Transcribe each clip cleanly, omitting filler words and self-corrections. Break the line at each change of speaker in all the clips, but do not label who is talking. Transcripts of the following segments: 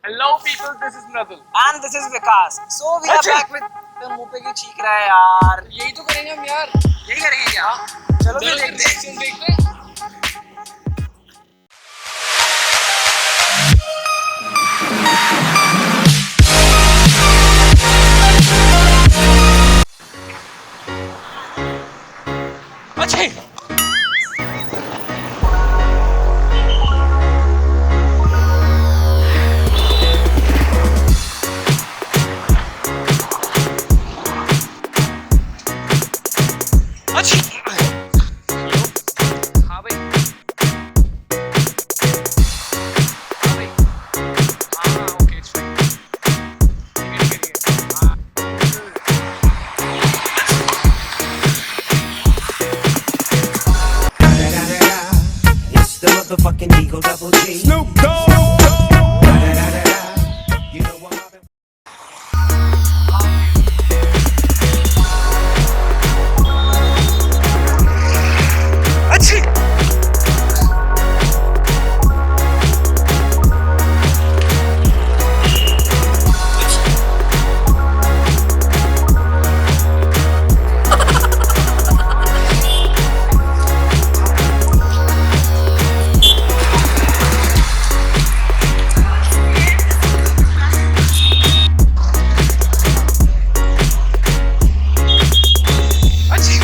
Hello people, this is Mradul.
And this is Vikas. So we are back with मुंह पे क्यों चीख रहा है यार?
यही तो करेंगे हम यार.
यही करेंगे क्या? चलो फिर देखते हैं.
अच्छे. अच्छे. हाँ भाई. हाँ भाई. हाँ okay it's fine. ठीक है. हाँ.
It's the motherfucking Eagle Double G. Snoop Dogg. You know what I've been.
अच्छे. अच्छी.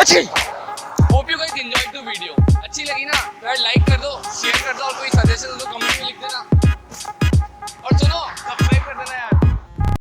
अच्छी. Hope you guys enjoyed the video. अच्छी लगी ना तो यार लाइक कर दो, शेयर कर दो और कोई सजेशन हो तो कमेंट में लिख देना. और सुनो सब्सक्राइब कर देना यार.